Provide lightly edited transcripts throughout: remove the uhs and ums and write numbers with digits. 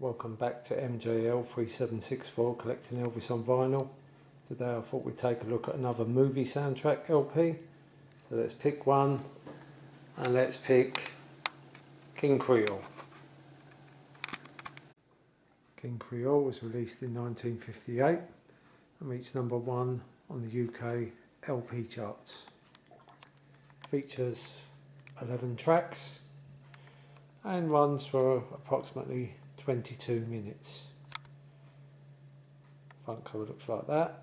Welcome back to MJL 3764 collecting Elvis on vinyl. Today I thought we'd take a look at another movie soundtrack LP. So let's pick one and let's pick King Creole. King Creole was released in 1958 and reached number 1 on the UK LP charts. Features 11 tracks and runs for approximately 22 minutes. Front cover looks like that.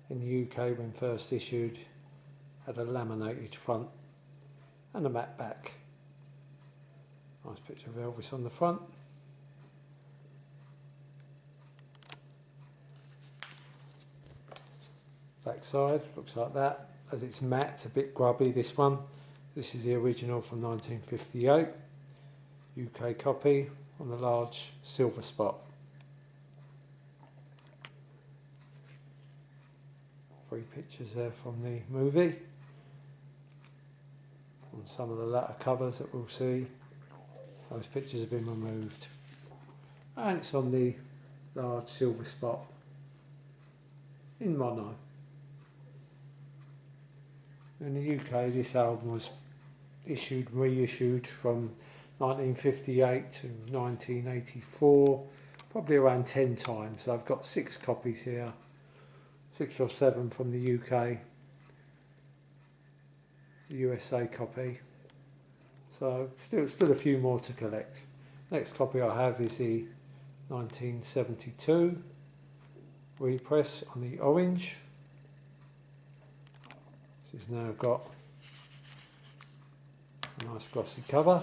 In the UK, when first issued, had a laminated front and a matte back. Nice picture of Elvis on the front. Back side looks like that. As it's matte, it's a bit grubby, this one. This is the original from 1958. UK copy on the large silver spot. 3 pictures there from the movie. On some of the latter covers that we'll see, those pictures have been removed. And it's on the large silver spot in mono. In the UK, this album was reissued from 1958 to 1984, probably around 10 times. So I've got 6 copies here, 6 or 7 from the UK, the USA copy. So still a few more to collect. Next copy I have is the 1972 repress on the orange. This has now got a nice glossy cover.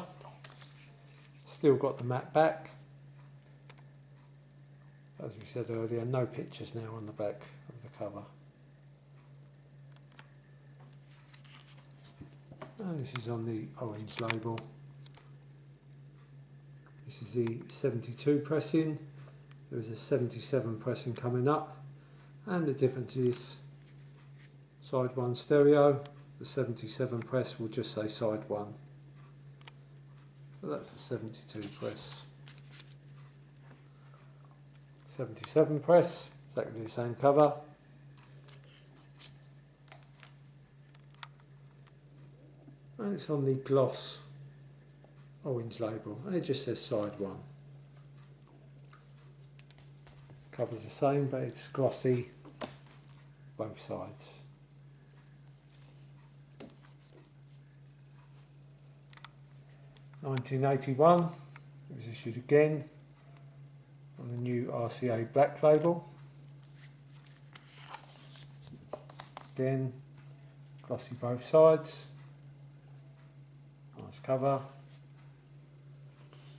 Still got the matte back. As we said earlier, no pictures now on the back of the cover. And this is on the orange label. This is the 72 pressing. There is a 77 pressing coming up. And the difference is side 1 stereo. The 77 press will just say side 1. So that's the 72 press. 77 press, exactly the same cover. And it's on the gloss orange label, and it just says side 1. Cover's the same, but it's glossy both sides. (1981), it was issued again on the new RCA black label. Again, glossy both sides, nice cover,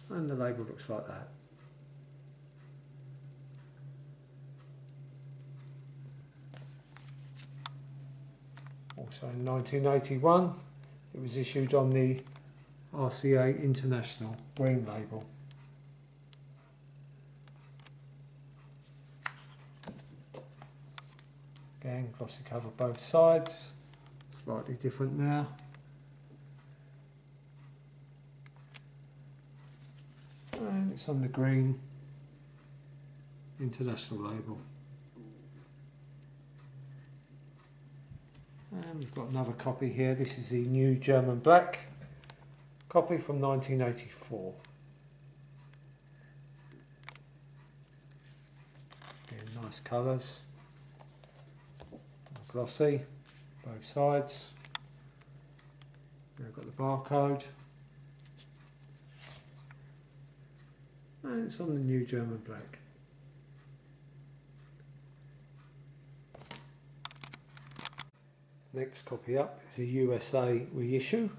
and the label looks like that. Also in 1981, it was issued on the RCA International green label. Again, glossy cover both sides, slightly different now. And it's on the green international label. And we've got another copy here. This is the new German black copy from 1984. Again, nice colours. Glossy, both sides. We've got the barcode. And it's on the new German black. Next copy up is a USA reissue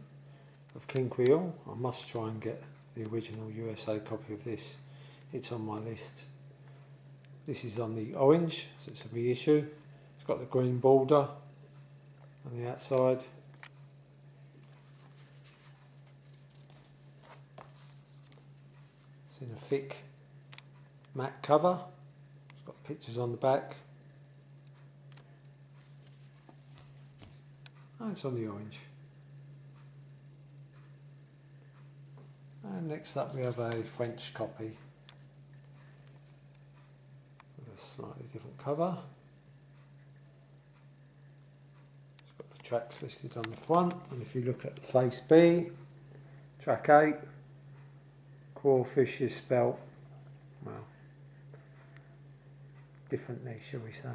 of King Creole. I must try and get the original USA copy of this. It's on my list. This is on the orange, so it's a reissue. It's got the green border on the outside. It's in a thick matte cover. It's got pictures on the back. And it's on the orange. And next up we have a French copy with a slightly different cover. It's got the tracks listed on the front, and if you look at face B, track 8, crawfish is spelt, well, differently, shall we say.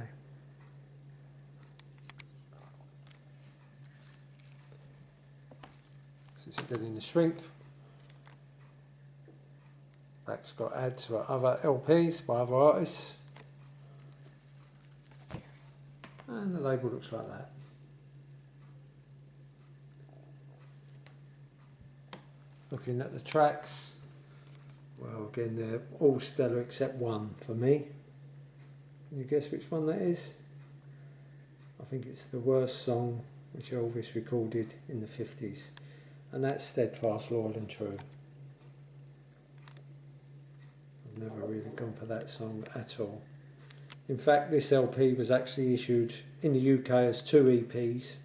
So it's still in the shrink. Back's got ads for other LPs by other artists. And the label looks like that. Looking at the tracks, well, again, they're all stellar except one for me. Can you guess which one that is? I think it's the worst song which Elvis recorded in the 50s, and that's Steadfast, Loyal and True. I've never really gone for that song at all. In fact, this LP was actually issued in the UK as 2 EPs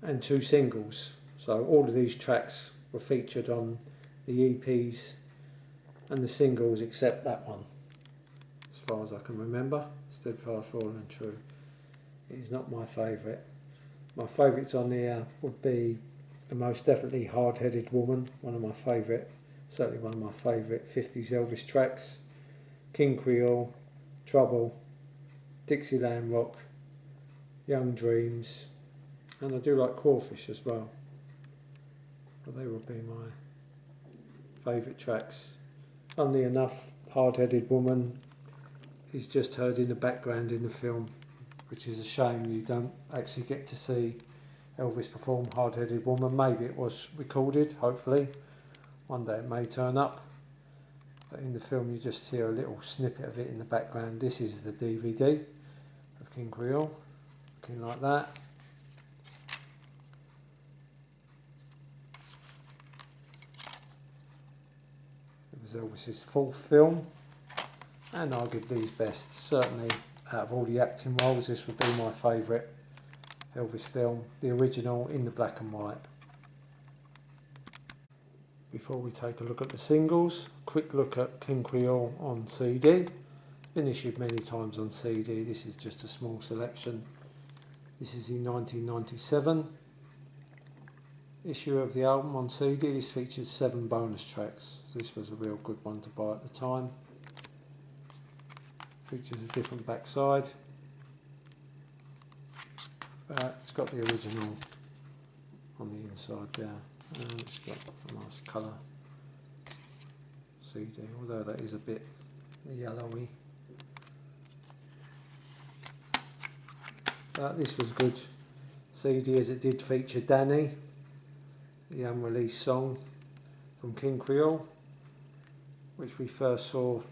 and 2 singles. So all of these tracks were featured on the EPs and the singles except that one, as far as I can remember, Steadfast, Loyal and True. It is not my favourite. My favourites on here would be the Most Definitely Hard-Headed Woman, one of my favourite, certainly one of my favourite 50s Elvis tracks, King Creole, Trouble, Dixieland Rock, Young Dreams, and I do like Crawfish as well. But they would be my favourite tracks. Funnily enough, Hard-Headed Woman is just heard in the background in the film, which is a shame. You don't actually get to see Elvis perform Hard-Headed Woman. Maybe it was recorded, hopefully. One day it may turn up. But in the film you just hear a little snippet of it in the background. This is the DVD of King Creole, looking like that. It was Elvis's 4th film, and arguably his best. Certainly out of all the acting roles, this would be my favourite Elvis film, the original in the black and white. Before we take a look at the singles, quick look at King Creole on CD. Been issued many times on CD, this is just a small selection. This is the 1997 issue of the album on CD. This features 7 bonus tracks. This was a real good one to buy at the time. Features a different backside. It's got the original on the inside there. And it's got a nice colour CD, although that is a bit yellowy. This was good CD as it did feature Danny, the unreleased song from King Creole, which we first saw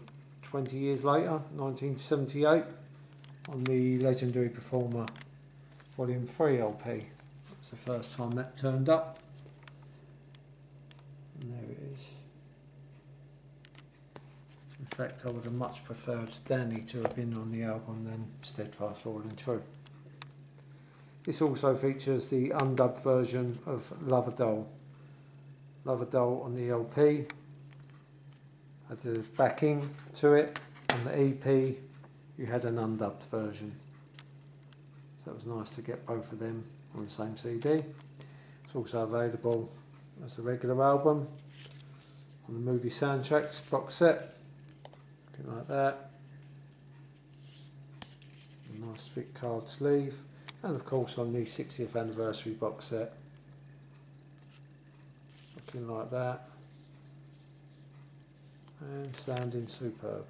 20 years later, 1978, on the Legendary Performer Volume 3 LP. It was the first time that turned up. And there it is. In fact, I would have much preferred Danny to have been on the album than Steadfast, Loyal and True. This also features the undubbed version of Love a Doll. Love a Doll on the LP had the backing to it. On the EP you had an undubbed version. So it was nice to get both of them on the same CD. It's also available as a regular album on the movie soundtracks box set. Looking like that. A nice thick card sleeve. And of course on the 60th anniversary box set. Looking like that. And sounding superb.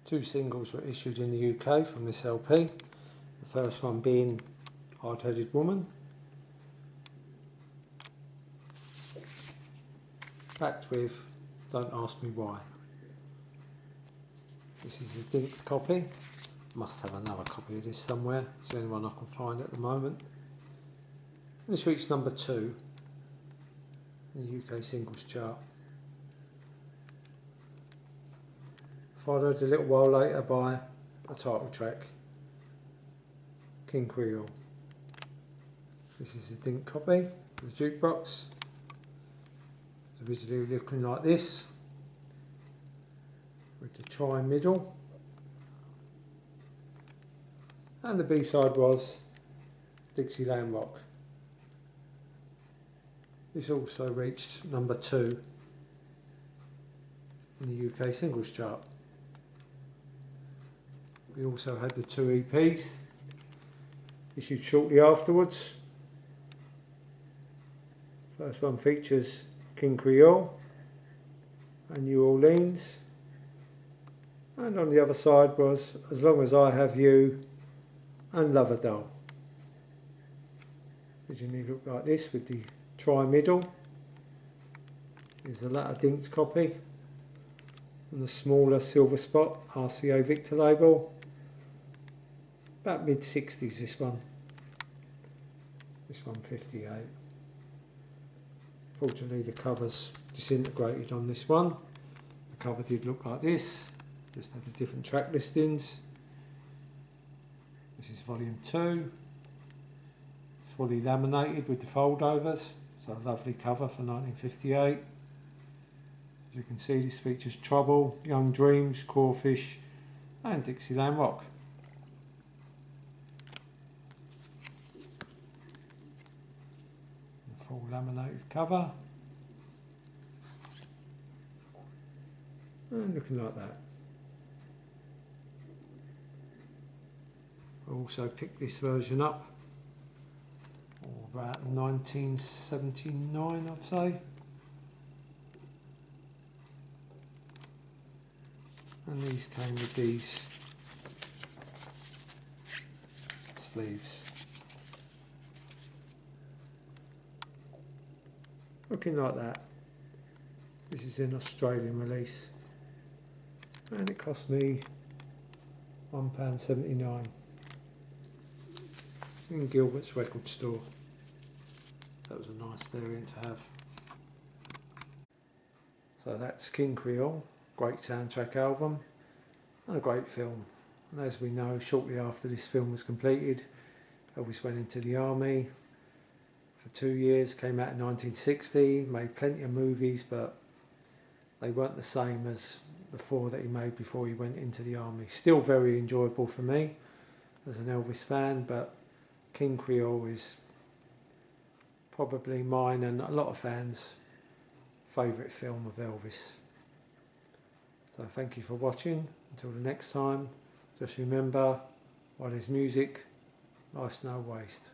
2 singles were issued in the UK from this LP. The first one being Hard-Headed Woman. Backed with Don't Ask Me Why. This is a dinked copy. Must have another copy of this somewhere. It's the only one I can find at the moment. This reached number 2 in the UK singles chart. Followed a little while later by a title track, King Creole. This is a dink copy of the jukebox. originally looking like this, with the tri-middle, and the B-side was Dixieland Rock. This also reached number 2 in the UK singles chart. We also had the 2 EPs issued shortly afterwards. First one features King Creole and New Orleans, and on the other side was As Long As I Have You and Lover Doll. Originally looked like this with the tri-middle. Here's the latter Dinks copy and the smaller silver spot RCA Victor label. About mid-60s this one 58. Fortunately the cover's disintegrated on this one. The cover did look like this, just had the different track listings. This is volume 2. It's fully laminated with the foldovers, so a lovely cover for 1958. As you can see, this features Trouble, Young Dreams, Crawfish and Dixieland Rock. A full laminated cover. And looking like that. I also picked this version up about 1979, I'd say. And these came with these sleeves. Looking like that. This is an Australian release. And it cost me £1.79 in Gilbert's record store. That was a nice variant to have. So that's King Creole, great soundtrack album and a great film. And as we know, shortly after this film was completed, Elvis went into the army for 2 years, came out in 1960, made plenty of movies, but they weren't the same as the 4 that he made before he went into the army. Still very enjoyable for me as an Elvis fan, but King Creole is probably mine and a lot of fans' favourite film of Elvis. So thank you for watching. Until the next time, just remember, while there's music, life's no waste.